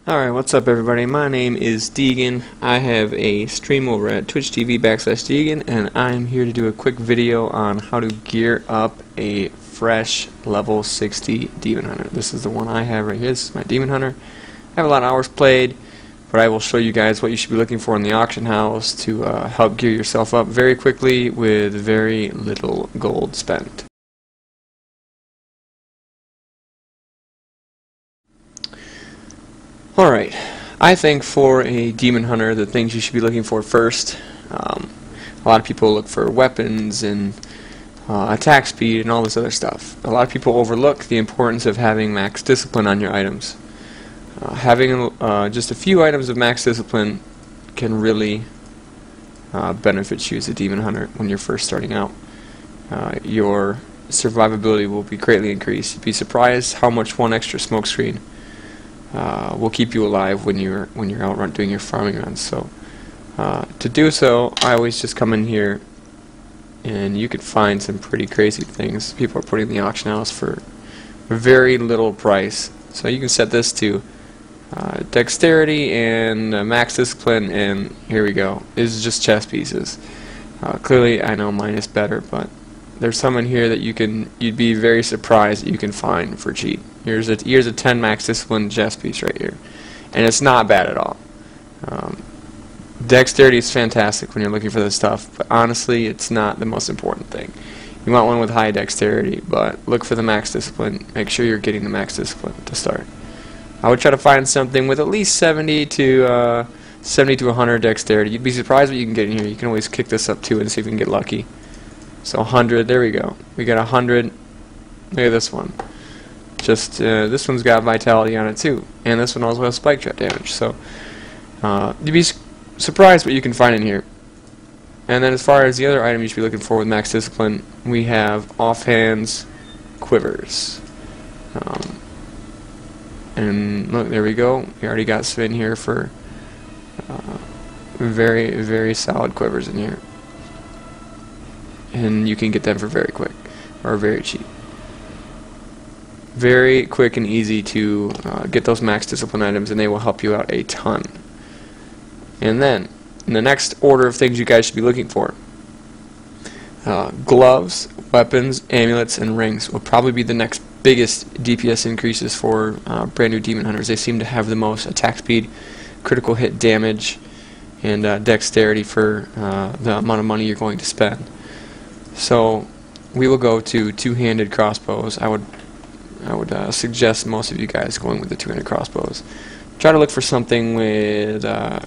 Alright, what's up everybody? My name is Deegan. I have a stream over at Twitch TV /Deegan, and I'm here to do a quick video on how to gear up a fresh level 60 Demon Hunter. This is the one I have right here. This is my Demon Hunter. I have a lot of hours played, but I will show you guys what you should be looking for in the auction house to help gear yourself up very quickly with very little gold spent. Alright, I think for a Demon Hunter, the things you should be looking for first, a lot of people look for weapons and attack speed and all this other stuff. A lot of people overlook the importance of having max discipline on your items. Having just a few items of max discipline can really benefit you as a Demon Hunter when you're first starting out. Your survivability will be greatly increased. You'd be surprised how much one extra smoke screen will keep you alive when you're out doing your farming runs. So to do so, I always just come in here, and you could find some pretty crazy things people are putting in the auction house for very little price. So you can set this to dexterity and max discipline, and here we go. This is just chess pieces. Clearly, I know mine is better, but there's some in here that you'd be very surprised that you can find for cheap. Here's a 10 max discipline chess piece right here, and it's not bad at all. Dexterity is fantastic when you're looking for this stuff, but honestly, it's not the most important thing. You want one with high dexterity, but look for the max discipline. Make sure you're getting the max discipline to start. I would try to find something with at least 70 to 100 dexterity. You'd be surprised what you can get in here. You can always kick this up too and see if you can get lucky. So 100, there we go. We got 100. Look at this one. Just this one's got vitality on it too, and this one also has spike trap damage. So you'd be surprised what you can find in here. And then as far as the other item you should be looking for with max discipline, we have offhands quivers. And look, there we go. We already got some in here for very, very solid quivers in here. And you can get them for very quick, or very cheap. Very quick and easy to get those max discipline items, and they will help you out a ton. And then, in the next order of things you guys should be looking for, gloves, weapons, amulets, and rings will probably be the next biggest DPS increases for brand new Demon Hunters. They seem to have the most attack speed, critical hit damage, and dexterity for the amount of money you're going to spend. So we will go to two-handed crossbows. I would suggest most of you guys going with the two-handed crossbows. Try to look for something with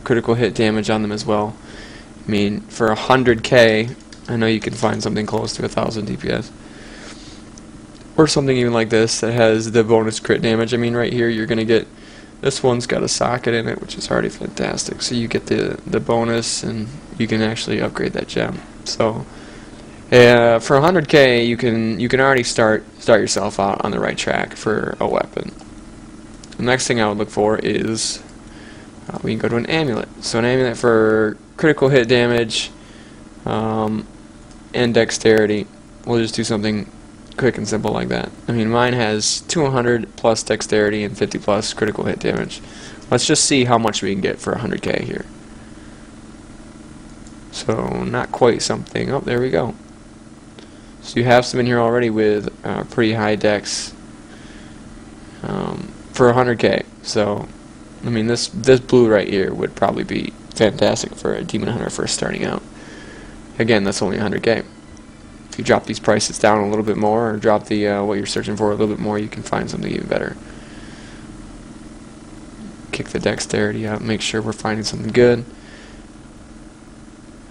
critical hit damage on them as well. I mean, for 100k, I know you can find something close to 1000 DPS. Or something even like this that has the bonus crit damage. I mean, right here you're going to get, this one's got a socket in it, which is already fantastic. So you get the bonus, and you can actually upgrade that gem. So for 100k, you can already start yourself out on the right track for a weapon. The next thing I would look for is we can go to an amulet. So an amulet for critical hit damage and dexterity. We'll just do something quick and simple like that. I mean, mine has 200 plus dexterity and 50 plus critical hit damage. Let's just see how much we can get for 100k here. So not quite something. Oh, there we go. So you have some in here already with pretty high dex for 100k. So I mean, this blue right here would probably be fantastic for a Demon Hunter first starting out. Again, that's only 100k. If you drop these prices down a little bit more, or drop the what you're searching for a little bit more, you can find something even better. Kick the dexterity out, make sure we're finding something good.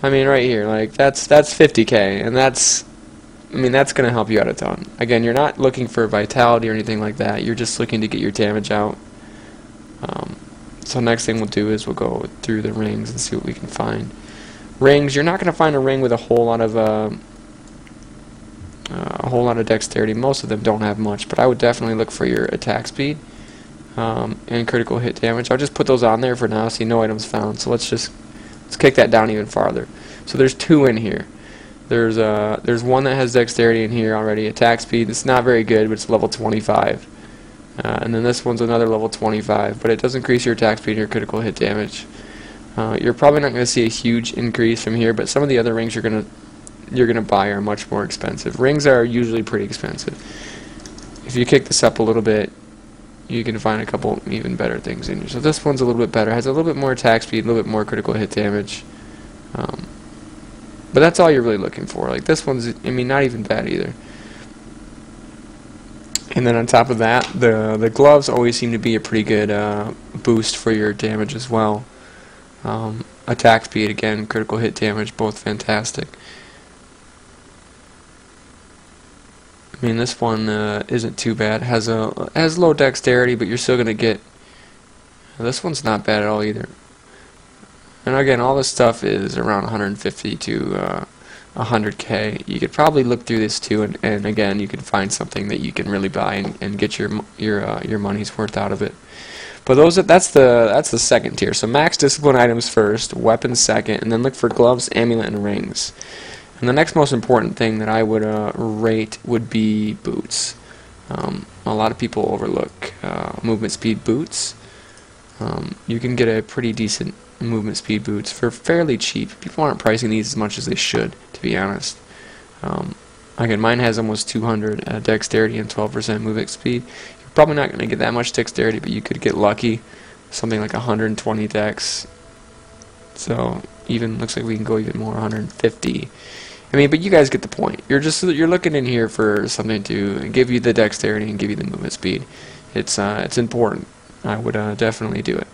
I mean, right here, like that's 50k, and that's going to help you out a ton. Again, you're not looking for vitality or anything like that. You're just looking to get your damage out. So next thing we'll do is we'll go through the rings and see what we can find. Rings, you're not going to find a ring with a whole lot of dexterity. Most of them don't have much, but I would definitely look for your attack speed and critical hit damage. I'll just put those on there for now, so no items found. So let's kick that down even farther. So there's two in here. There's one that has dexterity in here already. Attack speed, it's not very good, but it's level 25. And then this one's another level 25, but it does increase your attack speed and your critical hit damage. You're probably not going to see a huge increase from here, but some of the other rings you're gonna buy are much more expensive. Rings are usually pretty expensive. If you kick this up a little bit, you can find a couple even better things in here. So this one's a little bit better, has a little bit more attack speed, a little bit more critical hit damage. But that's all you're really looking for. Like this one's, I mean, not even bad either. And then on top of that, the gloves always seem to be a pretty good boost for your damage as well. Attack speed, again, critical hit damage, both fantastic. I mean, this one isn't too bad. Has low dexterity, but you're still gonna get. This one's not bad at all either. And again, all this stuff is around 150 to 100K. You could probably look through this too, and again, you could find something that you can really buy and get your money's worth out of it. But that's the second tier. So max discipline items first, weapons second, and then look for gloves, amulet, and rings. And the next most important thing that I would rate would be boots. A lot of people overlook movement speed boots. You can get a pretty decent movement speed boots for fairly cheap. People aren't pricing these as much as they should, to be honest. Again, mine has almost 200 dexterity and 12% movement speed. You're probably not going to get that much dexterity, but you could get lucky. Something like 120 dex. So even looks like we can go even more, 150. I mean, but you guys get the point. You're looking in here for something to give you the dexterity and give you the movement speed. It's important. I would definitely do it.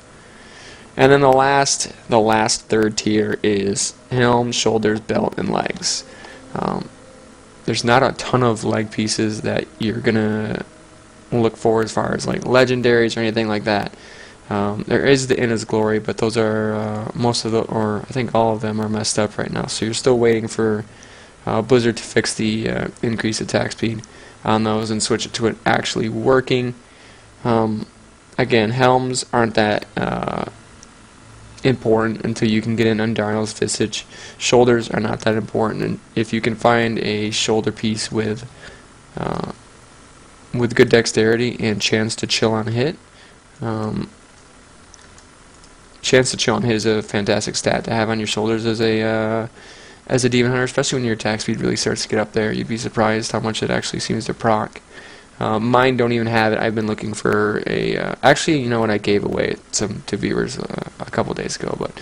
And then the last third tier is helm, shoulders, belt, and legs. There's not a ton of leg pieces that you're gonna look for as far as like legendaries or anything like that. There is the Inna's Glory, but those are I think all of them are messed up right now. So you're still waiting for Blizzard to fix the increased attack speed on those and switch it to it actually working. Again, helms aren't that important until you can get an Undine's Visage. Shoulders are not that important, and if you can find a shoulder piece with good dexterity and chance to chill on hit. Chance to chill on hit is a fantastic stat to have on your shoulders as a demon hunter, especially when your attack speed really starts to get up there. You'd be surprised how much it actually seems to proc. Mine don't even have it. I've been looking for a... actually, you know what? I gave away some to viewers a couple days ago. But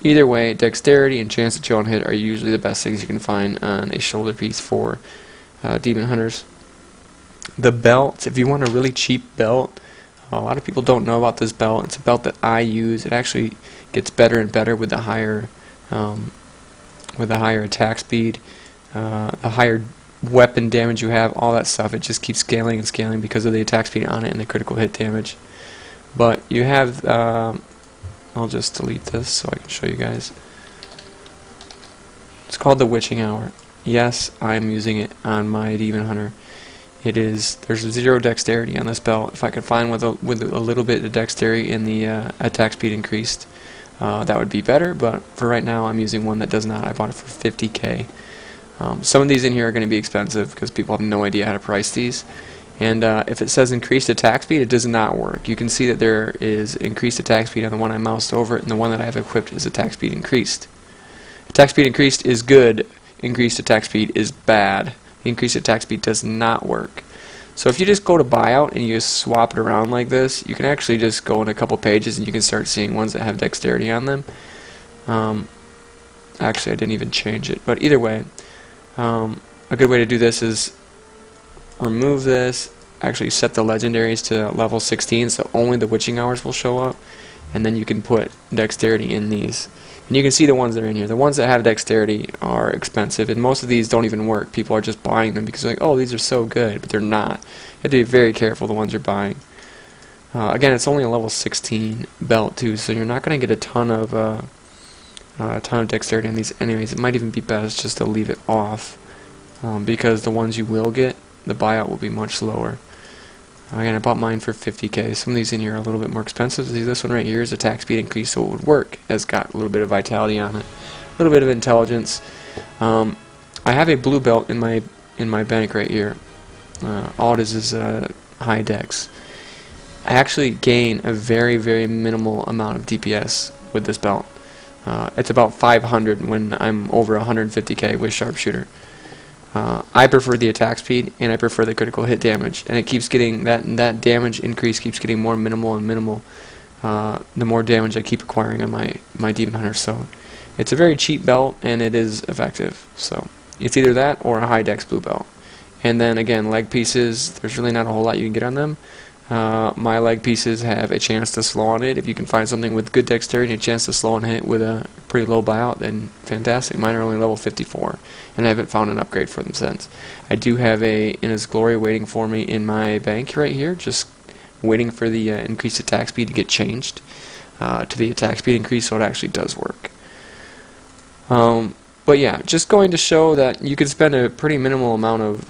either way, dexterity and chance to chill on hit are usually the best things you can find on a shoulder piece for demon hunters. The belt, if you want a really cheap belt, a lot of people don't know about this belt. It's a belt that I use. It actually gets better and better with the higher attack speed, the higher weapon damage you have, all that stuff. It just keeps scaling and scaling because of the attack speed on it and the critical hit damage. But you have, I'll just delete this so I can show you guys. It's called the Witching Hour. Yes, I'm using it on my demon hunter. There's 0 dexterity on this belt. If I could find with a little bit of dexterity and the attack speed increased, that would be better, but for right now I'm using one that does not. I bought it for 50K. Some of these in here are going to be expensive because people have no idea how to price these. And if it says increased attack speed, it does not work. You can see that there is increased attack speed on the one I moused over, and the one that I have equipped is attack speed increased. Attack speed increased is good. Increased attack speed is bad. Increased attack speed does not work. So if you just go to buyout and you just swap it around like this, you can actually just go in a couple pages and you can start seeing ones that have dexterity on them. Actually, I didn't even change it, but either way, a good way to do this is remove this, actually set the legendaries to level 16 so only the witching hours will show up, and then you can put dexterity in these. And you can see the ones that are in here. The ones that have dexterity are expensive, and most of these don't even work. People are just buying them because they're like, oh, these are so good, but they're not. You have to be very careful the ones you're buying. Again, it's only a level 16 belt too, so you're not going to get a ton of dexterity in these anyways. It might even be best just to leave it off, because the ones you will get, the buyout will be much lower. Again, I bought mine for 50K. Some of these in here are a little bit more expensive. See, this one right here is attack speed increase, so it would work. It's got a little bit of vitality on it, a little bit of intelligence. I have a blue belt in my bank right here. All it is high dex. I actually gain a very, very minimal amount of DPS with this belt. It's about 500 when I'm over 150k with sharpshooter. I prefer the attack speed, and I prefer the critical hit damage, and it keeps getting that damage increase keeps getting more minimal and minimal the more damage I keep acquiring on my Demon Hunter. So it's a very cheap belt, and it is effective. So it's either that or a high dex blue belt. And then again, leg pieces, there's really not a whole lot you can get on them. My leg pieces have a chance to slow on it. If you can find something with good dexterity and a chance to slow on it with a pretty low buyout, then fantastic. Mine are only level 54, and I haven't found an upgrade for them since. I do have a In His Glory waiting for me in my bank right here, just waiting for the increased attack speed to get changed to the attack speed increase, so it actually does work. But yeah, just going to show that you can spend a pretty minimal amount of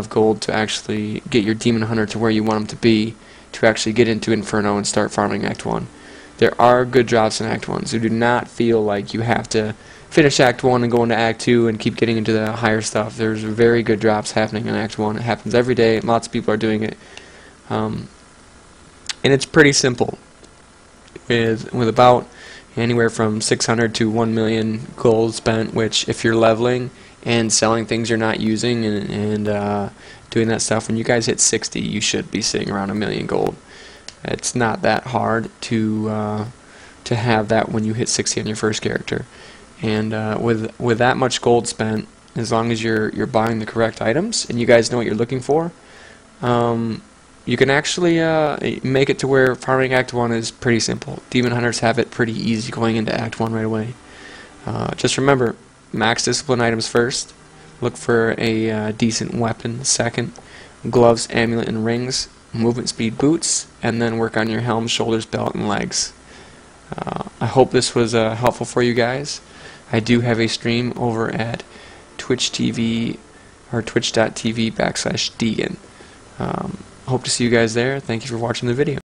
gold to actually get your Demon Hunter to where you want him to be, to actually get into Inferno and start farming Act 1. There are good drops in Act 1, so do not feel like you have to finish Act 1 and go into Act 2 and keep getting into the higher stuff. There's very good drops happening in Act 1. It happens every day. Lots of people are doing it. And it's pretty simple. With about anywhere from 600 to 1 million gold spent, which if you're leveling and selling things you're not using and doing that stuff, when you guys hit 60, you should be sitting around 1 million gold. It's not that hard to have that when you hit 60 on your first character. And with that much gold spent, as long as you're buying the correct items and you guys know what you're looking for, you can actually make it to where farming Act 1 is pretty simple. Demon Hunters have it pretty easy going into Act 1 right away. Just remember, max discipline items first, look for a decent weapon second, gloves, amulet, and rings, movement speed boots, and then work on your helm, shoulders, belt, and legs. I hope this was helpful for you guys. I do have a stream over at Twitch TV or twitch.tv/Deegan. Hope to see you guys there. Thank you for watching the video.